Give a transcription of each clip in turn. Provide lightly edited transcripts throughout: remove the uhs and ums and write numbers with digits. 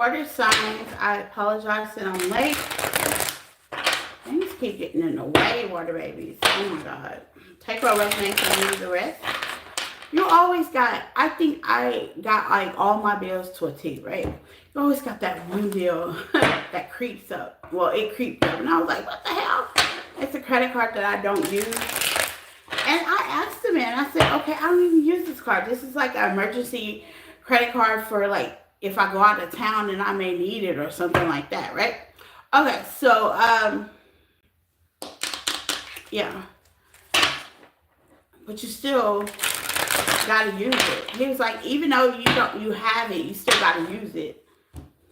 Water signs, I apologize that I'm late. Things keep getting in the way, water babies. Oh my God. Take what resonates and leave the rest. You always got, I think I got like all my bills to a T, right? You always got that one bill that creeps up. Well, it creeped up. And I was like, what the hell? It's a credit card that I don't use. And I asked the man, I said, okay, I don't even use this card. This is like an emergency credit card for like if I go out of town and I may need it or something like that, right? Okay, so yeah. But you still gotta use it. He was like, even though you have it, you still gotta use it.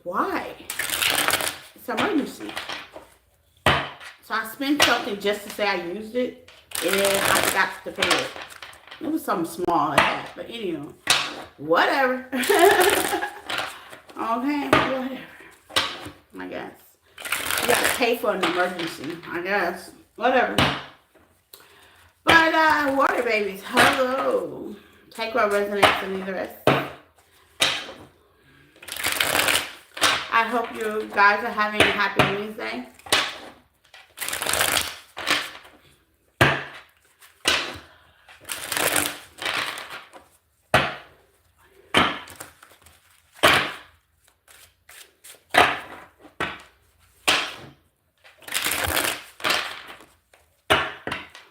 Why? It's an emergency. So I spent something just to say I used it, and I forgot to pay it. It was something small like that, but anyway, whatever. Okay, whatever. I guess you gotta pay for an emergency. I guess whatever. But water babies, hello. Take what resonates and leave the rest. I hope you guys are having a happy Wednesday.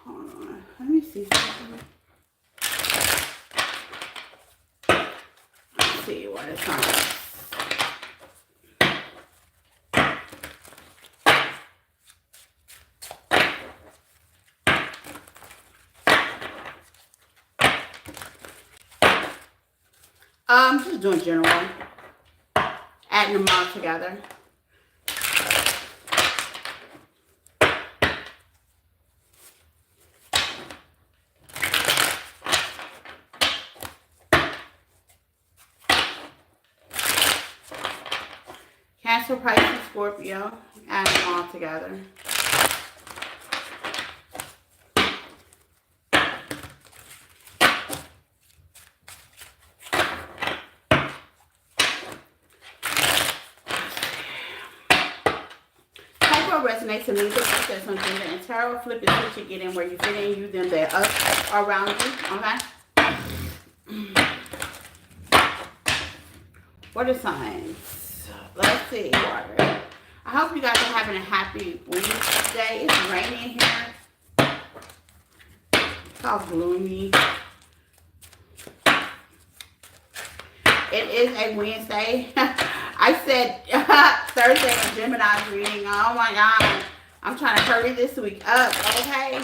Hold on, let me see something. Let's see what it's on. I'm just doing general, adding them all together. Cancer, Pisces, Scorpio, adding them all together. Resonates and leave it like there's something and tarot flip is what you get in where you fit in, you, them, they're us around you. Okay. Water signs. Let's see, water. I hope you guys are having a happy Wednesday. It's raining here. It's all gloomy. It is a Wednesday. I said Thursday in Gemini's reading. Oh my God. I'm trying to hurry this week up, okay?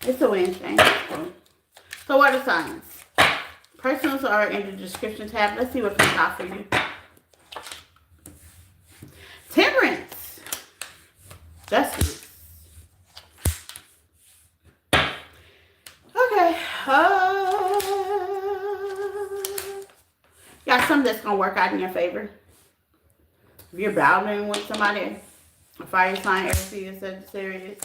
It's a Wednesday. So what are signs? Personals are in the description tab. Let's see what comes out for you. Temperance. Justice. Okay. Got something that's going to work out in your favor. If you're battling with somebody, a fire sign, Aries, Sagittarius,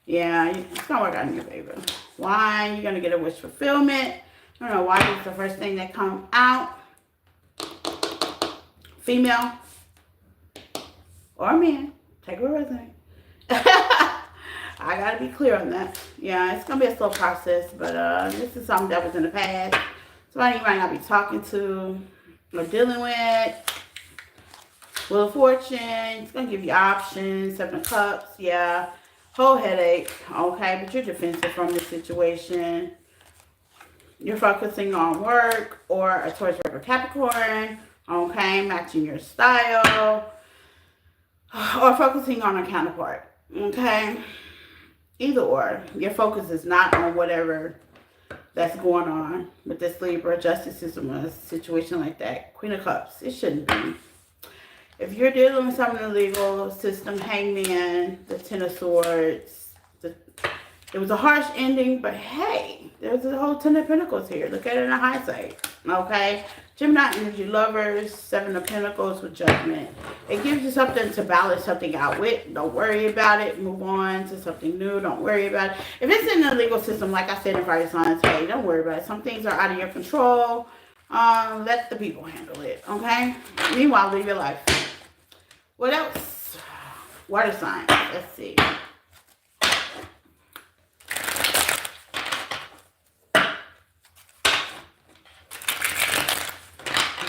yeah, it's going to work out in your favor. Why? You're going to get a wish fulfillment. I don't know why it's the first thing that comes out. Female or man. Take what resonates. I gotta be clear on that. Yeah, it's gonna be a slow process, but this is something that was in the past. Somebody you might not be talking to or dealing with. Wheel of Fortune. It's gonna give you options. Seven of Cups. Yeah, whole headache. Okay, but you're defensive from this situation. You're focusing on work or a Taurus, Virgo, Capricorn. Okay, matching your style or focusing on a counterpart. Okay. Either or, your focus is not on whatever that's going on with this Libra. Justice system, a situation like that. Queen of Cups. It shouldn't be. If you're dealing with something in the legal system, Hangman, the Ten of Swords, the It was a harsh ending, but hey, there's a whole 10 of Pentacles here. Look at it in hindsight, okay? Gemini energy lovers, 7 of Pentacles with Judgment. It gives you something to balance something out with. Don't worry about it. Move on to something new. Don't worry about it. If it's in the legal system, like I said in fire signs, hey, don't worry about it. Some things are out of your control. Let the people handle it, okay? Meanwhile, live your life. What else? Water signs. Let's see.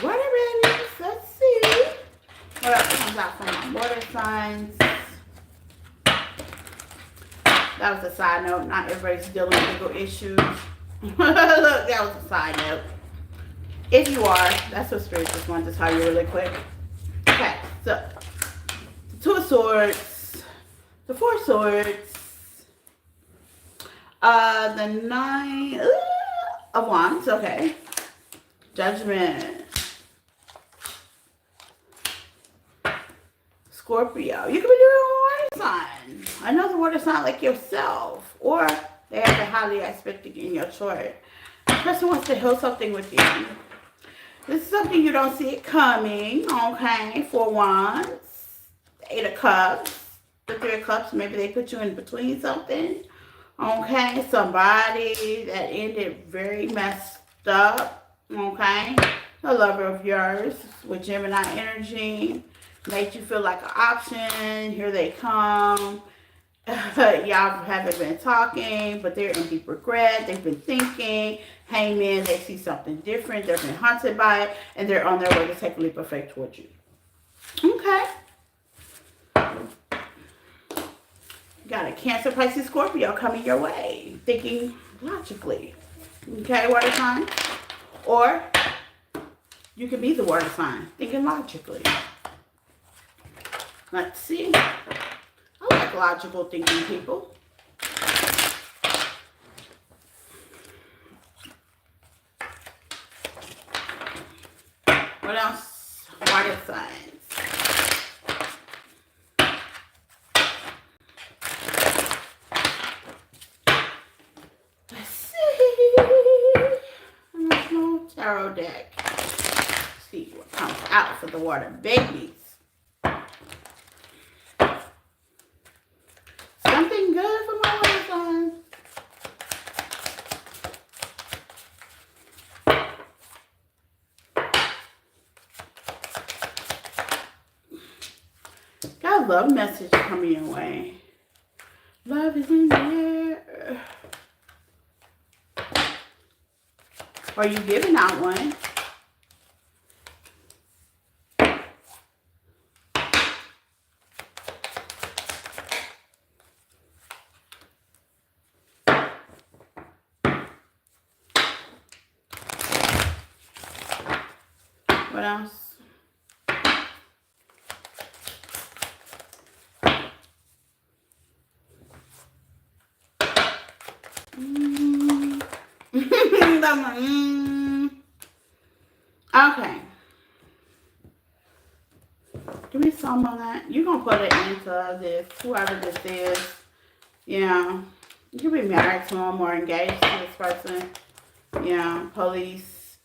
Water babies. Let's see. What else comes out from my water signs? That was a side note. Not everybody's dealing with legal issues. Look, that was a side note. If you are, that's what Spirit just wanted to tell you really quick. Okay, so the 2 of Swords, the 4 of Swords, the 9 of Wands. Okay, Judgment. Scorpio. You could be doing a water sign. Another water sign like yourself. Or they have a highly aspected in your chart. This person wants to heal something with you. This is something you don't see it coming. Okay. 4 Wands. The 8 of Cups. The 3 of Cups. Maybe they put you in between something. Okay. Somebody that ended very messed up. Okay. A lover of yours with Gemini energy. Made you feel like an option. Here they come. Y'all haven't been talking, but they're in deep regret. They've been thinking. Hangman, they see something different. They've been haunted by it, and they're on their way to take a leap of faith towards you. Okay. Got a Cancer, Pisces, Scorpio coming your way. Thinking logically. Okay, water sign. Or you could be the water sign. Thinking logically. Let's see. I like logical thinking people. What else? Water signs. Let's see. Emotional tarot deck. Let's see what comes out for the water babies. Something good for my water signs. Got a love message coming your way. Love is in there. Are you giving out one? What else? Okay. Give me some on that. You're going to put it into this, whoever this is. Yeah. You could be married to them or engaged to this person. Yeah. Police.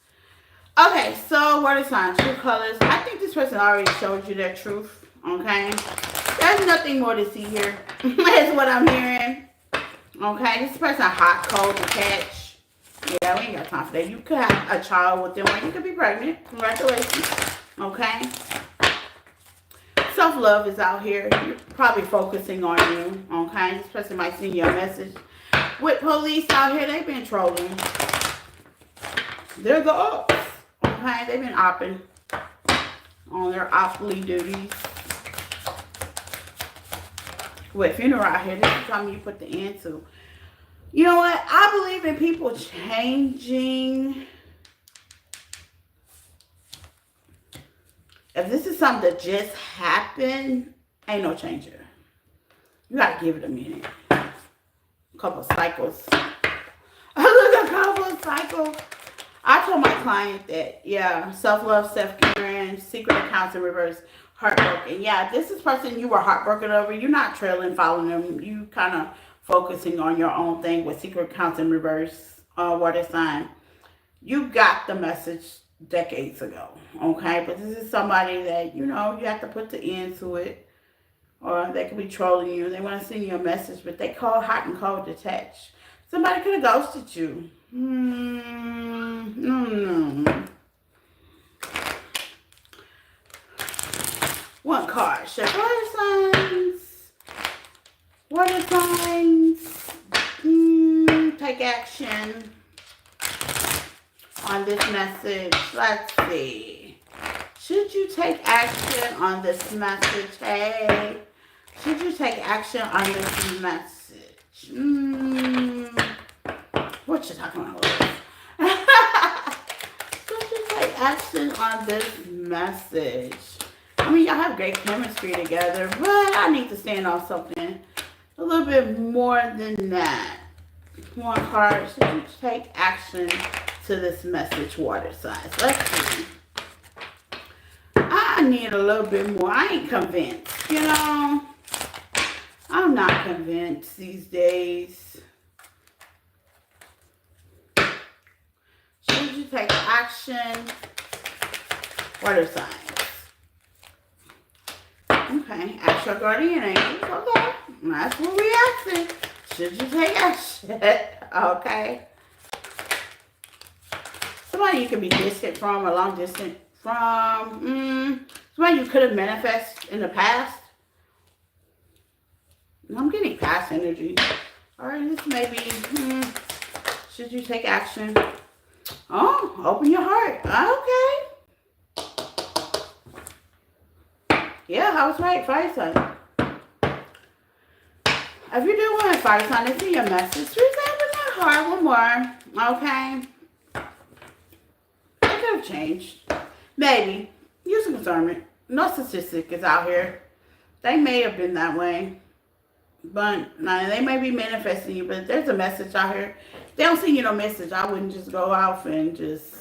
Okay. So, water sign, true colors. I think this person already showed you their truth. Okay. There's nothing more to see here. That's what I'm hearing. Okay. This person hot, cold, detached. Yeah, we ain't got time for that. You could have a child with them or you could be pregnant. Congratulations. Okay. Self-love is out here. You're probably focusing on you. Okay. This person might send you a message. With police out here, they've been trolling. They're the ops. Okay. They've been opping on their oply duties. With funeral out here, this is something you put the end to. You know what? I believe in people changing. If this is something that just happened, ain't no changing. You gotta give it a minute. A couple of cycles. Look, a couple of cycles. I told my client that, yeah, self-love, self-caring, secret accounts in reverse, heartbroken. Yeah, this is person you were heartbroken over. You're not trailing, following them. You kind of focusing on your own thing with secret accounts in reverse, water sign. You got the message decades ago, okay? But this is somebody that, you know, you have to put the end to it. Or they could be trolling you. They want to send you a message, but they call hot and cold detached. Somebody could have ghosted you. No. One card. Shift water signs. Water signs. Take action on this message. Let's see. Should you take action on this message? Hey. Should you take action on this message? What you talking about? Should you take action on this message? I mean, y'all have great chemistry together, but I need to stand on something a little bit more than that. One card. Should you take action to this message, water signs? Let's see. I need a little bit more. I ain't convinced, you know. I'm not convinced these days. Should you take action? Water signs. Okay, ask your guardian angels. Okay, that's what we asking. Should you take action? Okay. Somebody you can be distant from, or long distance from. Somebody you could have manifested in the past. I'm getting past energy. Alright, this may be, should you take action? Oh, open your heart. Okay. Yeah, I was right. Fire sign. If you're doing a fire sign, it's in your message. Please open your heart one more. Okay. It could have changed. Maybe. Use some discernment. Narcissistic is out here. They may have been that way. But now they may be manifesting you, but there's a message out here. If they don't send you no message, I wouldn't just go out and just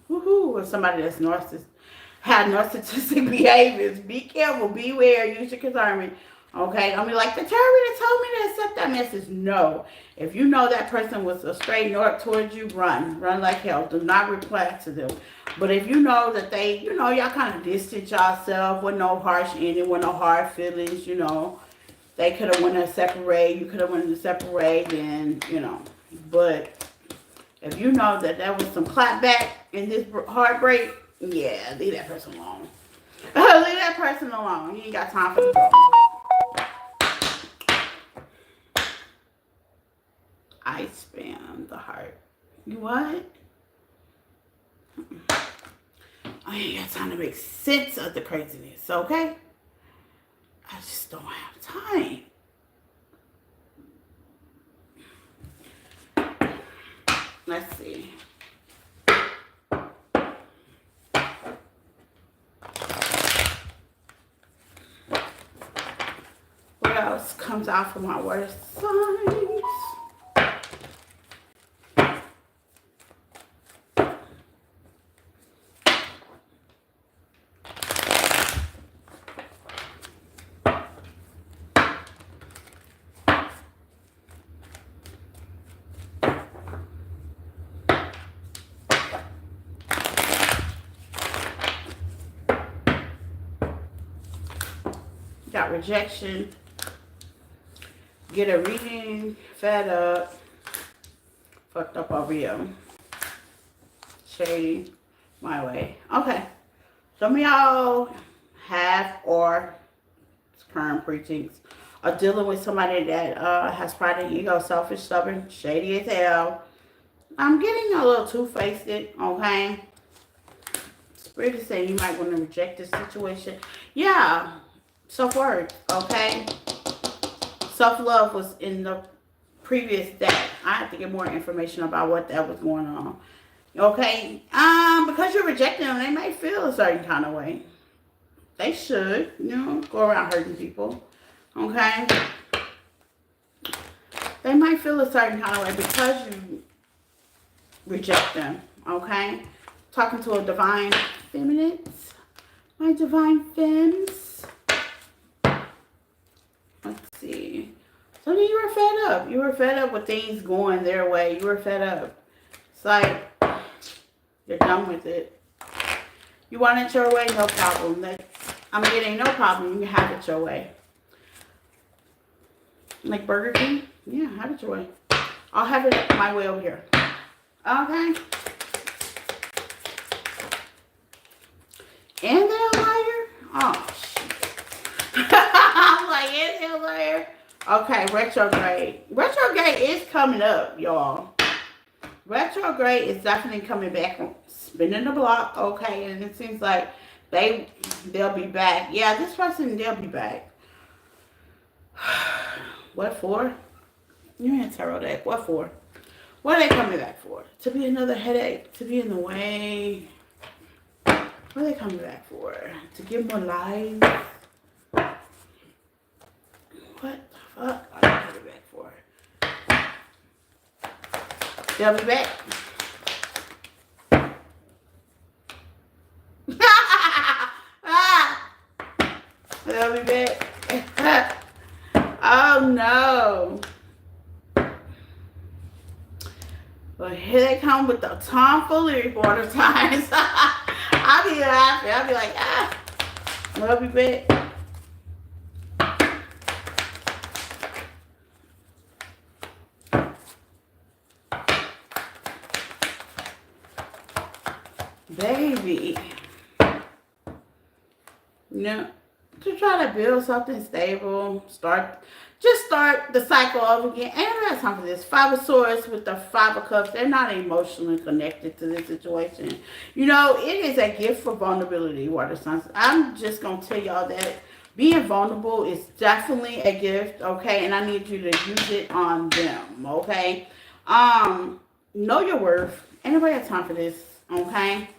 woohoo with somebody that's had narcissistic behaviors. Be careful, beware, use your discernment. Okay, don't be like, the tarot told me to accept that message. No. If you know that person was a straight north towards you, run. Run like hell. Do not reply to them. But if you know that they, you know, y'all kind of distance yourself with no harsh ending, with no hard feelings, you know. They could have wanted to separate. You could have wanted to separate, and you know. But if you know that there was some clapback in this heartbreak, yeah, leave that person alone. Leave that person alone. You ain't got time for the drama. I spam the heart. You what? I ain't got time to make sense of the craziness. Okay. I just don't have time. Let's see. What else comes out from my water signs? Got rejection, get a reading, fed up, fucked up over you, shady, my way. Okay, some of y'all have or current preachings are dealing with somebody that has pride and ego, selfish, stubborn, shady as hell. I'm getting a little two-faced, okay? Spirit is saying you might want to reject this situation. Yeah. Self-worth, okay? Self-love was in the previous deck. I have to get more information about what that was going on. Okay? Because you're rejecting them, they may feel a certain kind of way. They should, you know, go around hurting people. Okay? They might feel a certain kind of way because you reject them. Okay? Talking to a divine feminine. My divine femmes. Let's see. Some of you are fed up. You were fed up with things going their way. You were fed up. It's like you're done with it. You want it your way, no problem. I'm getting no problem. You can have it your way. Like Burger King? Yeah, have it your way. I'll have it my way over here. Okay? And they're a liar? Oh, shit. I'm like, and they're a liar? Okay, retrograde. Retrograde is coming up, y'all. Retrograde is definitely coming back, spinning the block, okay? And it seems like they'll be back. Yeah, this person, they'll be back. What for? You're in tarot deck. What for? What are they coming back for? To be another headache? To be in the way? What are they coming back for? To give more lives? What the fuck are they coming back for? They'll be back. They'll be back. Oh no. But here they come with the tomfoolery water signs. I'll be laughing. I'll be like, they'll be back. Baby. No. To try to build something stable, just start the cycle over again. And I have time for this. Five of Swords with the Five of Cups. They're not emotionally connected to this situation. You know, it is a gift for vulnerability, water signs. I'm just going to tell y'all that being vulnerable is definitely a gift, okay? And I need you to use it on them, okay? Know your worth. Ain't nobody have time for this, okay?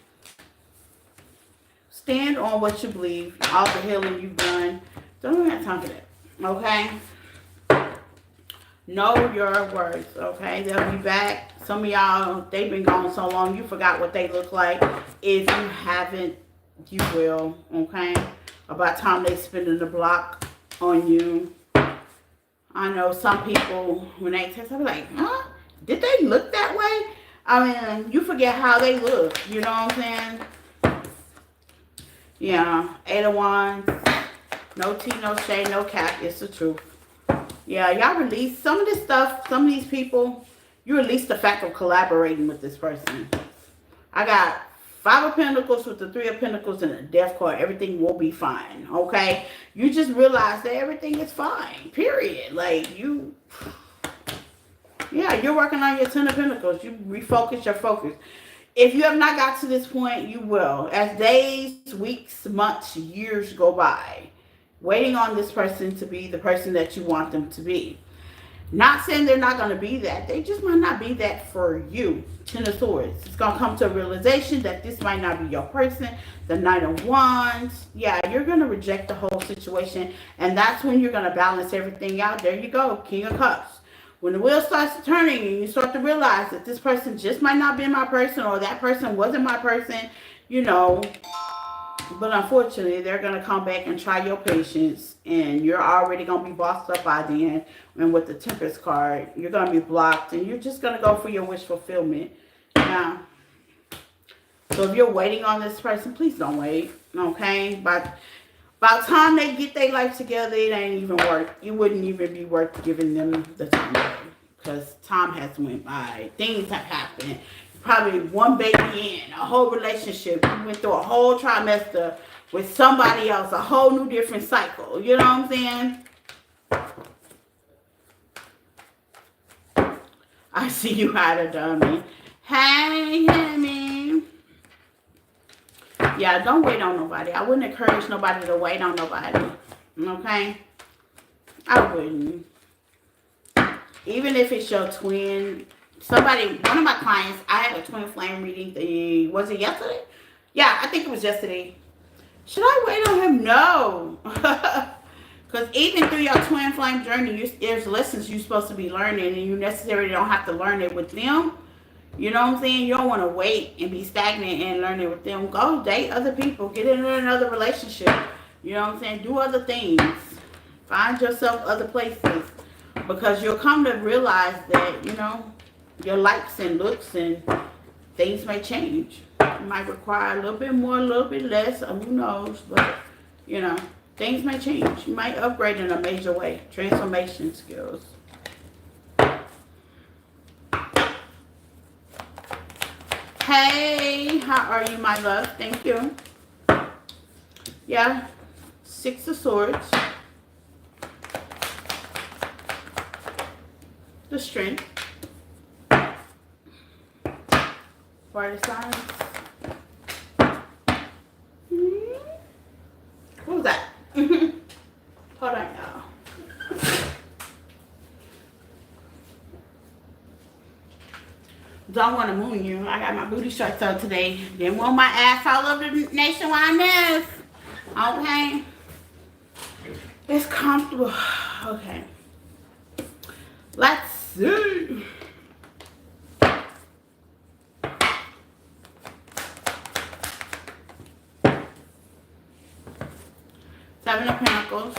Stand on what you believe, all the healing you've done. Don't even have time for that, okay? Know your worth, okay? They'll be back. Some of y'all, they've been gone so long, you forgot what they look like. If you haven't, you will, okay? About time they spinning the block on you. I know some people, when they text, I'll be like, huh? Did they look that way? I mean, you forget how they look, you know what I'm saying? Yeah, 8 of Wands, no tea, no shade, no cap, it's the truth. Yeah, y'all release some of this stuff, some of these people, you release the fact of collaborating with this person. I got 5 of Pentacles with the 3 of Pentacles and a Death card. Everything will be fine, okay? You just realize that everything is fine, period. Like, yeah, you're working on your 10 of Pentacles. You refocus your focus. If you have not got to this point, you will. As days, weeks, months, years go by, waiting on this person to be the person that you want them to be. Not saying they're not going to be that. They just might not be that for you. 10 of Swords. It's going to come to a realization that this might not be your person. The Knight of Wands. Yeah, you're going to reject the whole situation. And that's when you're going to balance everything out. There you go. King of Cups. When the wheel starts turning and you start to realize that this person just might not be my person or that person wasn't my person, you know. But unfortunately, they're going to come back and try your patience. And you're already going to be bossed up by then. And with the Temperance card, you're going to be blocked. And you're just going to go for your wish fulfillment. Now, so if you're waiting on this person, please don't wait. Okay? By the time they get their life together, it ain't even worth. It wouldn't even be worth giving them the time. Because time has went by. Things have happened. Probably one baby in, a whole relationship. You went through a whole trimester with somebody else, a whole new different cycle. You know what I'm saying? I see you had a dummy. Hey, honey. Yeah, don't wait on nobody. I wouldn't encourage nobody to wait on nobody. Okay? I wouldn't. Even if it's your twin. One of my clients, I had a twin flame reading. Was it yesterday? Yeah, I think it was yesterday. Should I wait on him? No. Because even through your twin flame journey, there's lessons you're supposed to be learning. And you necessarily don't have to learn it with them. You know what I'm saying? You don't want to wait and be stagnant and learn it with them. Go date other people. Get into another relationship. You know what I'm saying? Do other things. Find yourself other places. Because you'll come to realize that, you know, your likes and looks and things may change. You might require a little bit more, a little bit less, or who knows, but, you know, things may change. You might upgrade in a major way. Transformation skills. Hey, how are you, my love? Thank you. Yeah, 6 of Swords. The Strength. Water signs. What was that? Hold on, y'all. Don't want to moon you. I got my booty shorts on today. Didn't want my ass all over the nationwide news. Okay. It's comfortable. Okay. Let's see. Seven of Pentacles.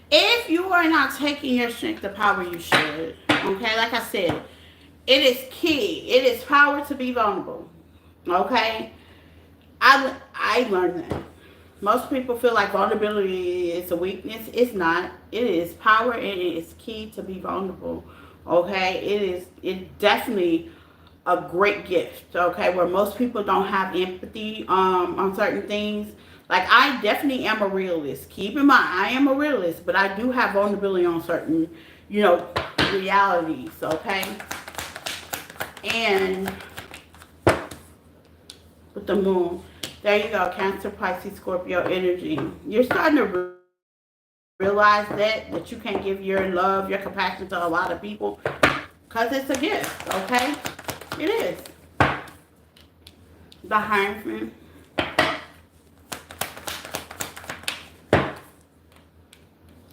If you are not taking your strength to power, you should. Okay, like I said, it is key. It is power to be vulnerable. Okay, I learned that. Most people feel like vulnerability is a weakness. It's not. It is power, and it is key to be vulnerable. Okay, it's definitely a great gift. Okay, where most people don't have empathy on certain things. Like, I definitely am a realist. Keep in mind, I am a realist, but I do have vulnerability on certain, you know, realities, okay? And with the moon, there you go, Cancer, Pisces, Scorpio energy. You're starting to realize that you can't give your love, your compassion to a lot of people because it's a gift, okay? It is. The Hierophant.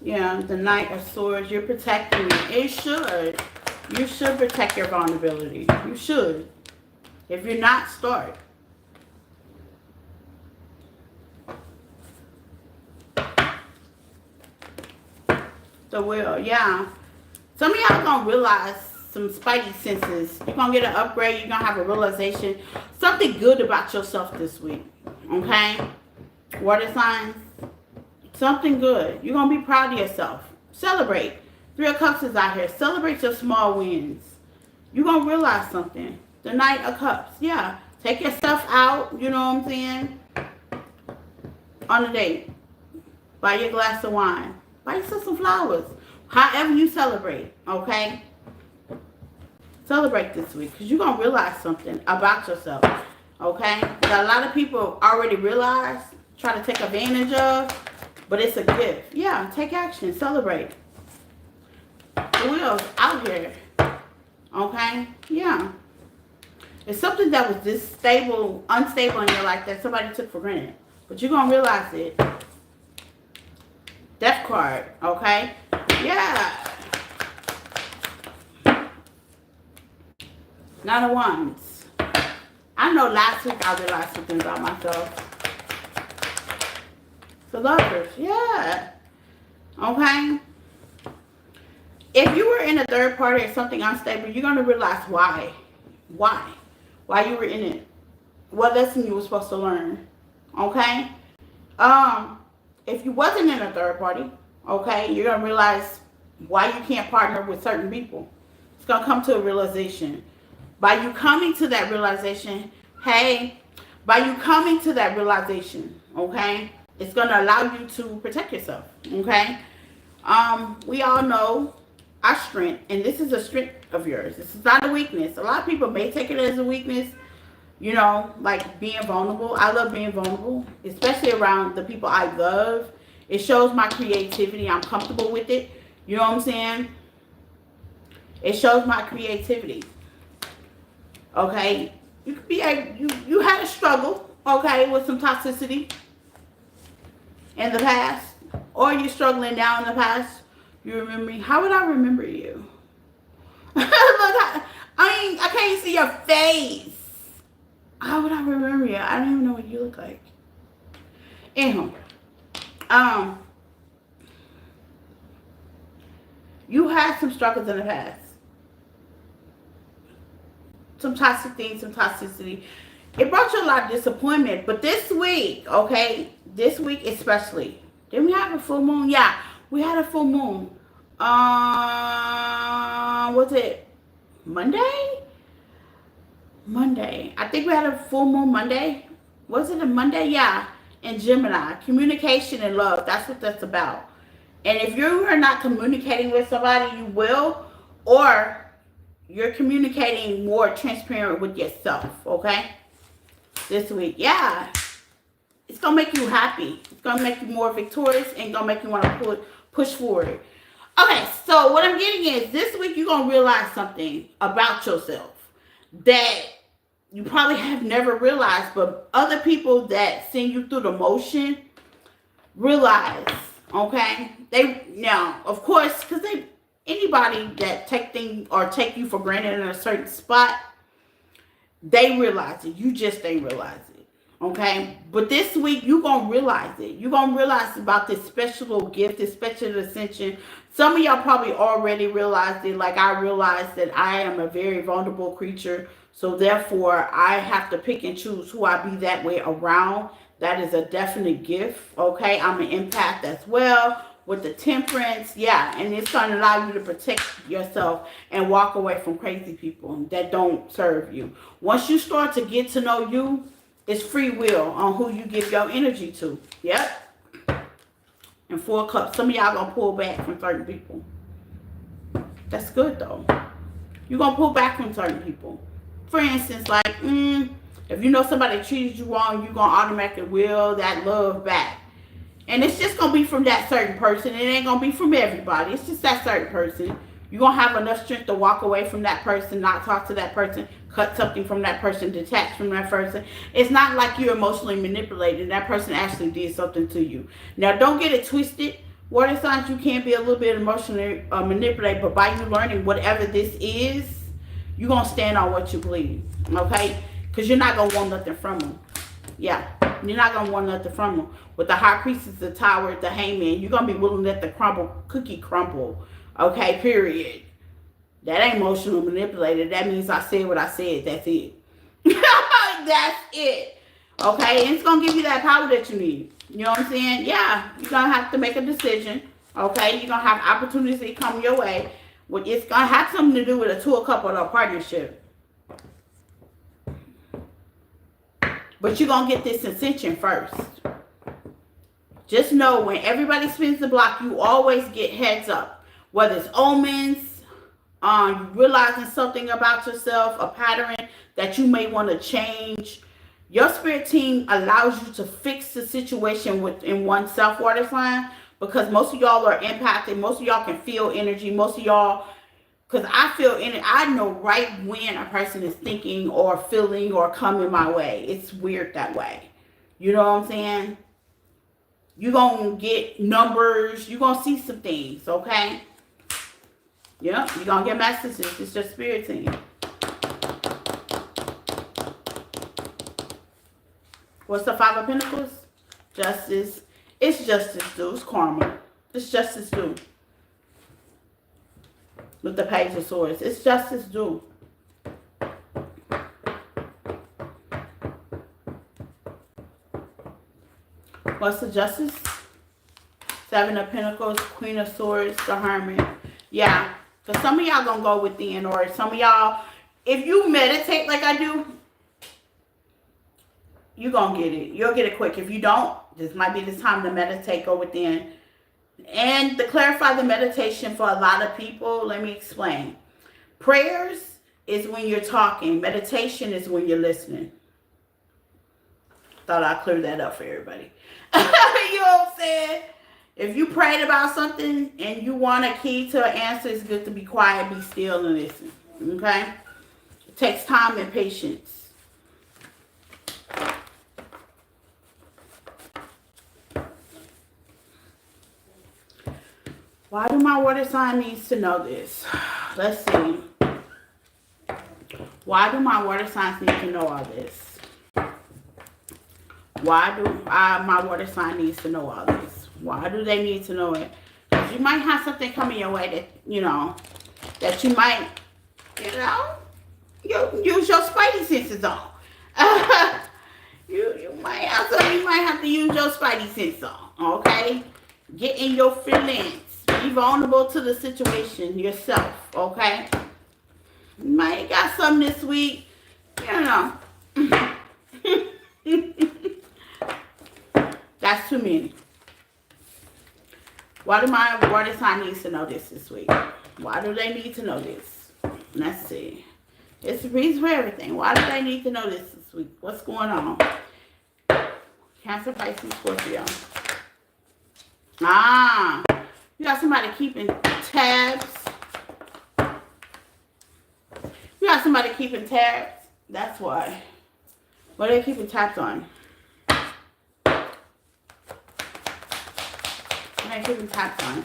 Yeah, the Knight of Swords. You're protecting it. It should. You should protect your vulnerability. You should. If you're not, start. The Wheel. Yeah. Some of y'all gonna realize some spidey senses. You're gonna get an upgrade. You're gonna have a realization. Something good about yourself this week. Okay? Water signs. Something good. You're going to be proud of yourself. Celebrate. 3 of Cups is out here. Celebrate your small wins. You're going to realize something. The Knight of Cups. Yeah. Take yourself out. You know what I'm saying? On a date. Buy your glass of wine. Buy yourself some flowers. However you celebrate. Okay? Celebrate this week. Because you're going to realize something about yourself. Okay? That a lot of people already realize. Try to take advantage of. But it's a gift. Yeah, take action. Celebrate. The Wheel's out here. Okay? Yeah. It's something that was this stable, unstable in your life that somebody took for granted. But you're going to realize it. Death card. Okay? Yeah. Nine of Wands. I know last week I realized something about myself. The Lovers, yeah. Okay. If you were in a third party or something unstable, you're going to realize why. Why you were in it. What lesson you were supposed to learn. Okay. If you wasn't in a third party, okay, you're going to realize why you can't partner with certain people. It's going to come to a realization. By you coming to that realization, okay, it's going to allow you to protect yourself, okay? We all know our strength, and this is a strength of yours. This is not a weakness. A lot of people may take it as a weakness, you know, like being vulnerable. I love being vulnerable, especially around the people I love. It shows my creativity. I'm comfortable with it. You know what I'm saying? It shows my creativity, okay? You could be you had a struggle, okay, with some toxicity in the past, or you're struggling now in the past. You remember me. How would I remember you? Look, I can't see your face. How would I remember you? I don't even know what you look like. Anyhow, you had some struggles in the past. Some toxic things, some toxicity. It brought you a lot of disappointment. But this week, okay, this week especially, didn't we have a full moon? Yeah, we had a full moon. Was it Monday? Monday. I think we had a full moon Monday. Was it a Monday? Yeah. In Gemini. Communication and love. That's what that's about. And if you are not communicating with somebody, you will. Or you're communicating more transparent with yourself. Okay? This week. Yeah. It's going to make you happy. It's going to make you more victorious and going to make you want to push forward. Okay. So what I'm getting is this week you're going to realize something about yourself that you probably have never realized, but other people that send you through the motion realize, okay? They now, of course, because anybody that take you for granted in a certain spot, they realize it. You just ain't realize it, okay? But this week you're gonna realize it. You're gonna realize about this special gift, this special ascension. Some of y'all probably already realized it, like I realized that I am a very vulnerable creature. So therefore, I have to pick and choose who I be that way around. That is a definite gift, okay? I'm an empath as well with the temperance. Yeah, and it's going to allow you to protect yourself and walk away from crazy people that don't serve you. Once you start to get to know you, it's free will on who you give your energy to. Yep. And 4 cups. Some of y'all going to pull back from certain people. That's good, though. You're going to pull back from certain people. For instance, like, if you know somebody treated you wrong, you're going to automatically will that love back. And it's just going to be from that certain person. It ain't going to be from everybody. It's just that certain person. You're going to have enough strength to walk away from that person, not talk to that person, cut something from that person, detach from that person. It's not like you're emotionally manipulated. That person actually did something to you. Now, don't get it twisted. Water signs, you can be a little bit emotionally manipulated, but by you learning whatever this is, you're going to stand on what you believe, okay? Because you're not going to want nothing from them. Yeah, you're not going to want nothing from them. With the high priestess, the tower, the hangman, you're going to be willing to let the cookie crumble, okay, period. That ain't emotional manipulated. That means I said what I said. That's it. That's it, okay? And it's going to give you that power that you need. You know what I'm saying? Yeah, you're going to have to make a decision, okay? You're going to have opportunities that come your way. Well, it's going to have something to do with a 2 or couple or partnership. But you're going to get this ascension first. Just know when everybody spins the block, you always get heads up. Whether it's omens, you realizing something about yourself, a pattern that you may want to change. Your spirit team allows you to fix the situation within oneself, water sign. Because most of y'all are impacted. Most of y'all can feel energy. Most of y'all, because I feel in it, I know right when a person is thinking or feeling or coming my way. It's weird that way. You know what I'm saying? You're going to get numbers. You're going to see some things, okay? Yep, you're going to get messages. It's just spirit team. What's the 5 of Pentacles? Justice. It's justice due. It's karma. It's justice due. With the Page of Swords. It's justice due. What's the justice? 7 of Pentacles, Queen of Swords, the Hermit. Yeah. Because some of y'all going to go within, or some of y'all, if you meditate like I do, you're going to get it. You'll get it quick. If you don't, this might be the time to meditate, go within. And to clarify the meditation for a lot of people, let me explain. Prayers is when you're talking. Meditation is when you're listening. Thought I'd clear that up for everybody. You know what I'm saying? If you prayed about something and you want a key to an answer, it's good to be quiet, be still, and listen. Okay? It takes time and patience. Why do my water sign needs to know this? Let's see. Why do my water signs need to know all this? Why do my water sign needs to know all this? Why do they need to know it? Because you might have something coming your way that, you know, that you might, you know, you use your spidey senses on. you might have something you might have to use your spidey sense on, okay? Get in your feelings. Be vulnerable to the situation yourself, okay? You might got something this week, you know. That's too many. Why do my water sign needs to know this week? Why do they need to know this? Let's see. It's a reason for everything. Why do they need to know this week? What's going on? Cancer, Pisces, Scorpio. You got somebody keeping tabs. You got somebody keeping tabs. That's why. What are they keeping tabs on? What are they keeping tabs on?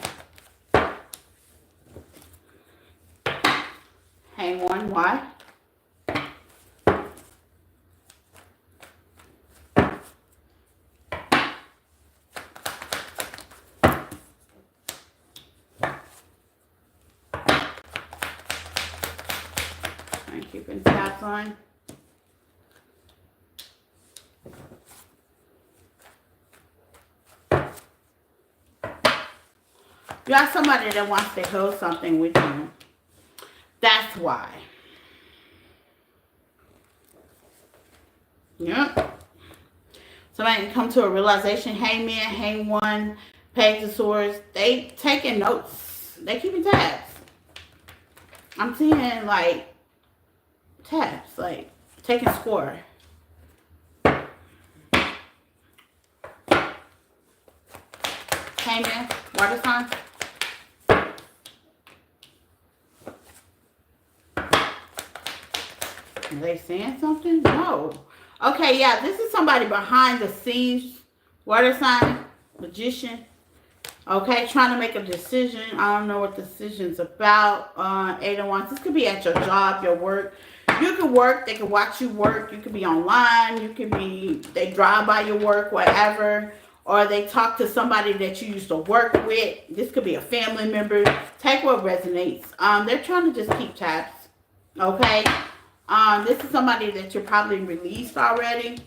Hang on. Why? Keeping tabs on. You got somebody that wants to heal something with you. That's why. Yep. Somebody can come to a realization. Hangman, hang one, page of swords. They taking notes. They keeping tabs. I'm seeing like tabs, like taking score. Hangman, water sign. Are they saying something? No. Okay, yeah, this is somebody behind the scenes. Water sign, magician. Okay, trying to make a decision. I don't know what the decision's about. 8 of Wands. This could be at your job, your work. You could work. They could watch you work. You could be online. You could be, they drive by your work, whatever. Or they talk to somebody that you used to work with. This could be a family member. Take what resonates. They're trying to just keep tabs. Okay. This is somebody that you're probably released already.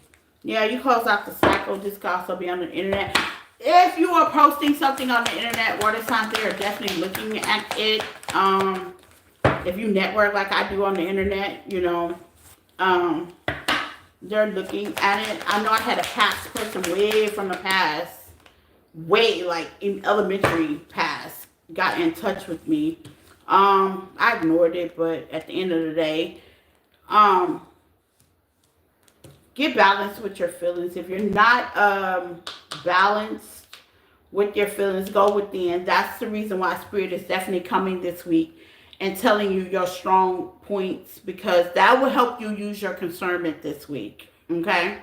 Yeah, you close out the cycle. This could also be on the internet. If you are posting something on the internet, water signs, they are definitely looking at it. If you network like I do on the internet, you know, they're looking at it. I know I had a past person way from the past, way like in elementary past, got in touch with me. I ignored it, but at the end of the day, get balanced with your feelings. If you're not balanced with your feelings, go within. That's the reason why Spirit is definitely coming this week and telling you your strong points, because that will help you use your concernment this week. Okay?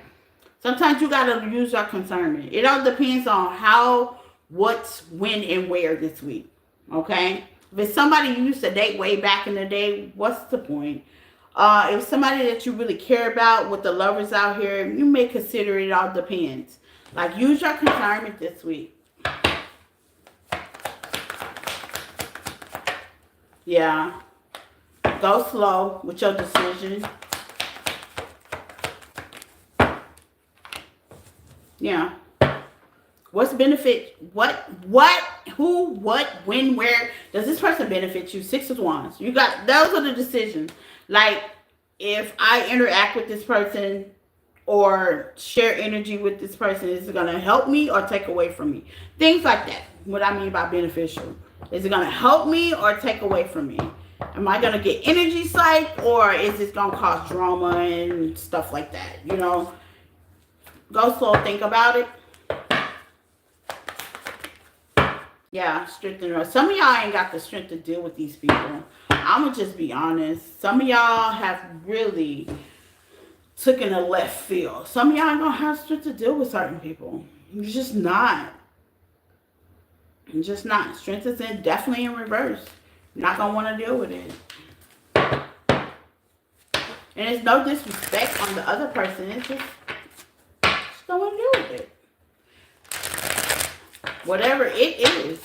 Sometimes you got to use your concernment. It all depends on how, what, when, and where this week. Okay? If it's somebody you used to date way back in the day, what's the point? If somebody that you really care about, with the lovers out here, you may consider it. All depends. Like, use your concernment this week. Yeah. Go slow with your decision. Yeah. What's benefit? What, who, what, when, where? Does this person benefit you? 6 of Wands. You got, those are the decisions. Like, if I interact with this person or share energy with this person, is it going to help me or take away from me? Things like that. What I mean by beneficial. Is it going to help me or take away from me? Am I going to get energy psyched, or is this going to cause drama and stuff like that? You know, go slow, think about it. Yeah, strength and rest. Some of y'all ain't got the strength to deal with these people. I'm going to just be honest. Some of y'all have really taken a left field. Some of y'all ain't going to have strength to deal with certain people. You're just not. You're just not. Strength is definitely in reverse. You're not going to want to deal with it. And it's no disrespect on the other person. It's just don't want to deal with it. Whatever it is,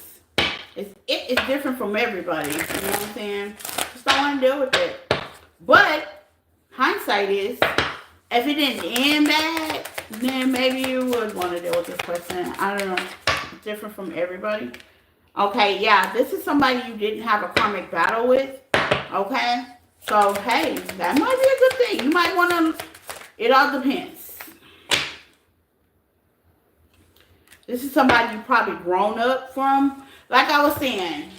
it's different from everybody. You know what I'm saying? Just don't want to deal with it. But hindsight is, if it didn't end bad, then maybe you would want to deal with this person. I don't know. It's different from everybody. Okay, yeah, this is somebody you didn't have a karmic battle with. Okay? So, hey, that might be a good thing. You might want to, it all depends. This is somebody you probably grown up from. Like I was saying,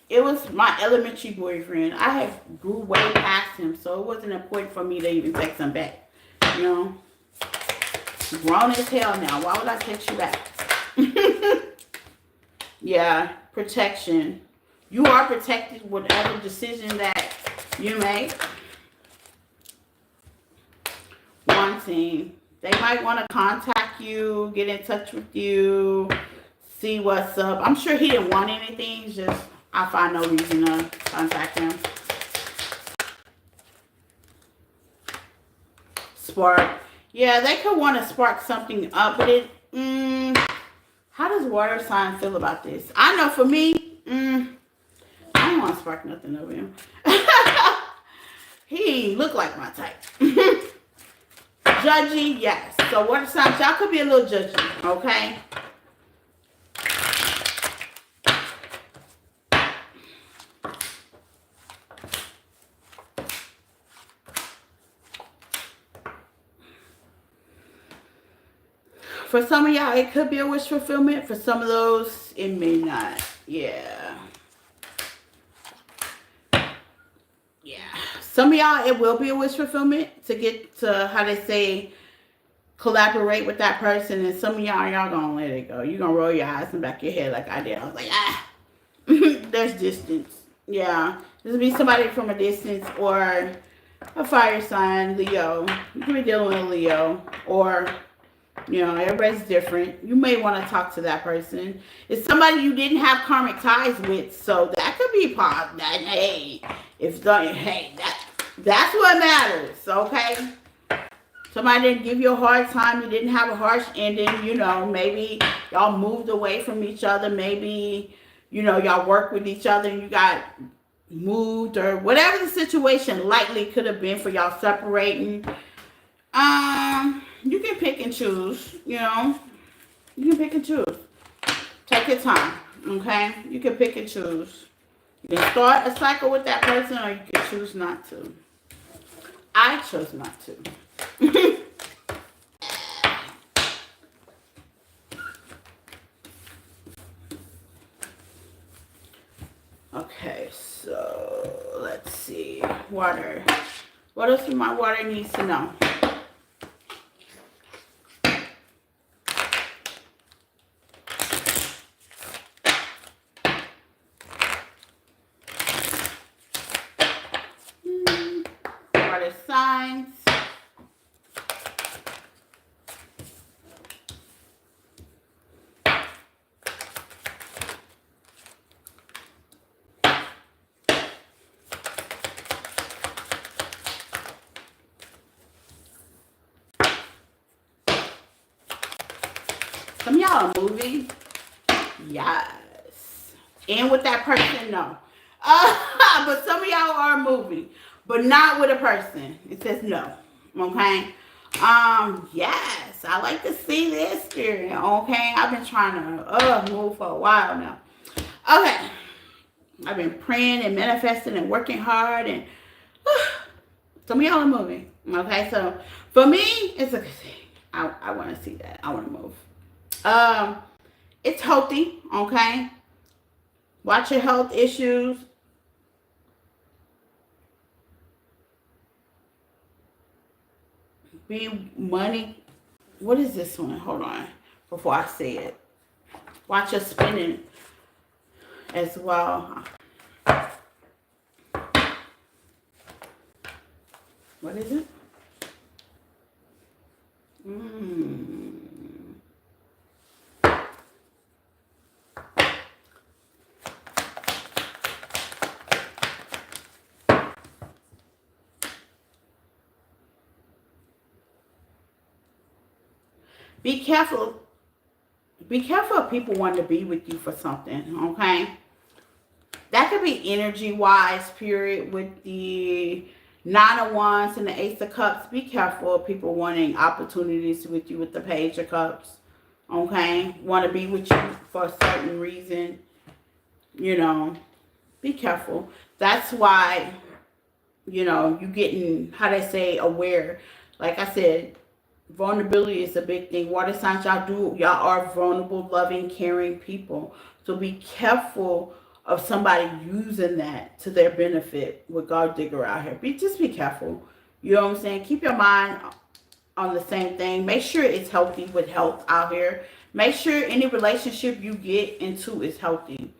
it was my elementary boyfriend. I had grew way past him, so it wasn't important for me to even text him back. You know? Grown as hell now. Why would I text you back? Yeah, protection. You are protected whatever decision that you make. Wanting. They might want to contact you, get in touch with you, see what's up. I'm sure he didn't want anything. It's just, I find no reason to contact him. Spark. Yeah, they could want to spark something up, but it, how does water sign feel about this? I know for me, I don't want to spark nothing over him. He look like my type. Judgy, yes. So water signs, y'all could be a little judgy, okay? For some of y'all, it could be a wish fulfillment. For some of those, it may not. Yeah. Yeah. Some of y'all, it will be a wish fulfillment to get to, how they say, collaborate with that person. And some of y'all gonna let it go. You're gonna roll your eyes in the back of your head like I did. I was like, ah. There's distance. Yeah. This will be somebody from a distance or a fire sign, Leo. You could be dealing with a Leo or... You know, everybody's different. You may want to talk to that person. It's somebody you didn't have karmic ties with, so that could be positive. Hey, that's what matters, okay? Somebody didn't give you a hard time. You didn't have a harsh ending. You know, maybe y'all moved away from each other. Maybe, you know, y'all worked with each other and you got moved or whatever the situation likely could have been for y'all separating. You can pick and choose, you know. You can pick and choose. Take your time, okay? You can pick and choose. You can start a cycle with that person or you can choose not to. I chose not to. Okay, so let's see. Water. What else do my water needs to know? Signs. Some of y'all are moving. Yes. And with that person, no. But some of y'all are moving. But not with a person. It says no. Okay? Yes. I like to see this spirit. Okay? I've been trying to move for a while now. Okay. I've been praying and manifesting and working hard and some of y'all are moving. Okay? So for me, it's a good thing. I want to see that. I want to move. It's healthy. Okay? Watch your health issues. Be money. What is this one? Hold on. Before I say it. Watch your spending as well. What is it? Be careful. Be careful of people wanting to be with you for something, okay? That could be energy-wise, period, with the Nine of Wands and the Ace of Cups. Be careful of people wanting opportunities with you with the Page of Cups, okay? Want to be with you for a certain reason, you know. Be careful. That's why, you know, you getting, how they say, aware. Like I said, vulnerability is a big thing. Water signs, y'all are vulnerable, loving, caring people. So be careful of somebody using that to their benefit with God Digger out here. Just be careful. You know what I'm saying? Keep your mind on the same thing. Make sure it's healthy with health out here. Make sure any relationship you get into is healthy.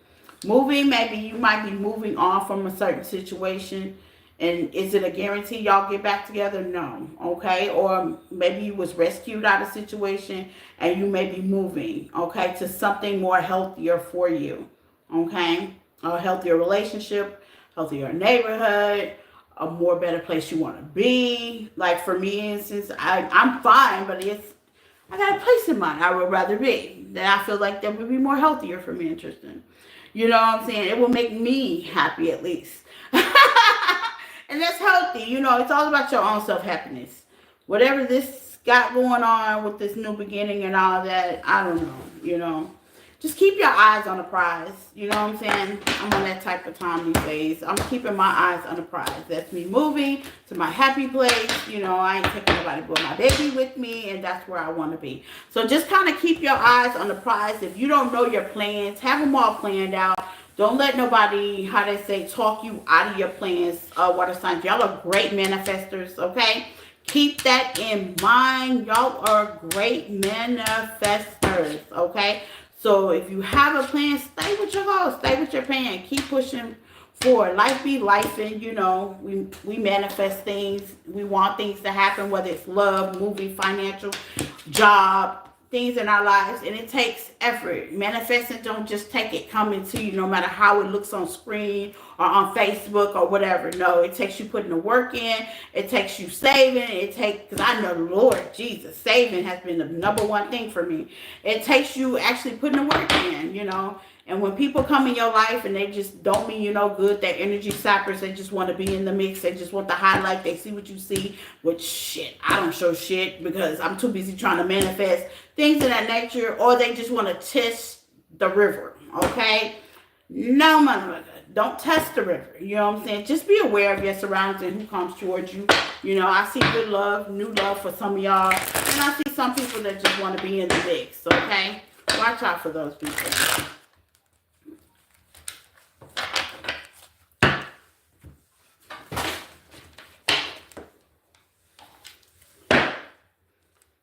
Moving, maybe you might be moving on from a certain situation. And is it a guarantee y'all get back together? No. Okay? Or maybe you was rescued out of a situation and you may be moving, okay, to something more healthier for you. Okay? A healthier relationship, healthier neighborhood, a more better place you want to be. Like for me, instance, I'm fine, but I got a place in mind I would rather be. That I feel like that would be more healthier for me and Tristan. You know what I'm saying? It will make me happy at least. And that's healthy. You know, it's all about your own self-happiness. Whatever this got going on with this new beginning and all of that, I don't know, you know. Just keep your eyes on the prize. You know what I'm saying? I'm on that type of time these days. I'm keeping my eyes on the prize. That's me moving to my happy place. You know, I ain't taking nobody but my baby with me, and that's where I want to be. So just kind of keep your eyes on the prize. If you don't know your plans, have them all planned out. Don't let nobody, how they say, talk you out of your plans, water signs. Y'all are great manifestors, okay? Keep that in mind. Y'all are great manifestors, okay? So if you have a plan, stay with your goals. Stay with your plan. Keep pushing forward. Life be life, and you know, we manifest things. We want things to happen, whether it's love, movie, financial, job, things in our lives, and it takes effort. Manifesting don't just take it coming to you, no matter how it looks on screen or on Facebook or whatever. No, it takes you putting the work in. It takes you saving. It takes, because I know, Lord Jesus, saving has been the number one thing for me. It takes you actually putting the work in, you know. And when people come in your life and they just don't mean you no good, they're energy sappers, they just want to be in the mix, they just want the highlight, they see what you see, which shit, I don't show shit because I'm too busy trying to manifest things of that nature, or they just want to test the river, okay? No, motherfucker, don't test the river, you know what I'm saying? Just be aware of your surroundings and who comes towards you. You know, I see good love, new love for some of y'all, and I see some people that just want to be in the mix, okay? Watch out for those people.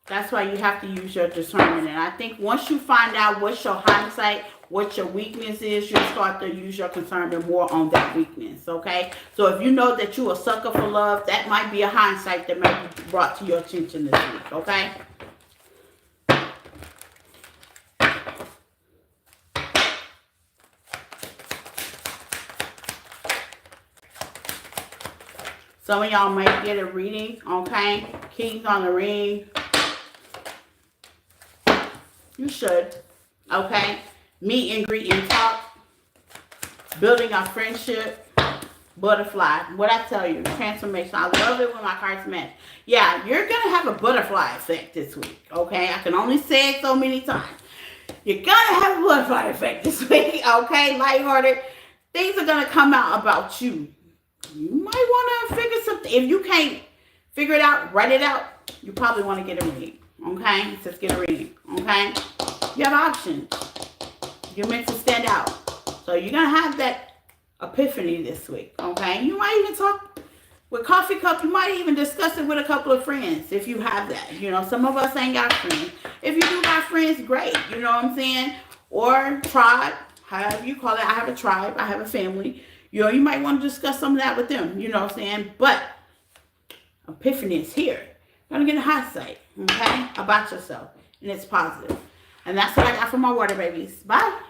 That's why you have to use your discernment. And I think once you find out what's your hindsight, what your weakness is, you'll start to use your discernment more on that weakness, okay? So if you know that you're a sucker for love, that might be a hindsight that might be brought to your attention this week, okay? Some of y'all might get a reading, okay? Kings on the ring. You should, okay? Meet and greet and talk. Building a friendship. Butterfly. What I tell you, transformation. I love it when my cards match. Yeah, you're going to have a butterfly effect this week, okay? I can only say it so many times. You're going to have a butterfly effect this week, okay? Lighthearted. Things are going to come out about you. You might want to figure something. If you can't figure it out, write it out, you probably want to get a reading. Okay? It says get a reading. Okay? You have options. You're meant to stand out. So you're going to have that epiphany this week. Okay? You might even talk with coffee cup. You might even discuss it with a couple of friends if you have that. You know, some of us ain't got friends. If you do got friends, great. You know what I'm saying? Or tribe, however you call it. I have a tribe. I have a family. You know, you might want to discuss some of that with them. You know what I'm saying? But epiphany is here. You're going to get a hindsight, okay, about yourself. And it's positive. And that's what I got for my water babies. Bye.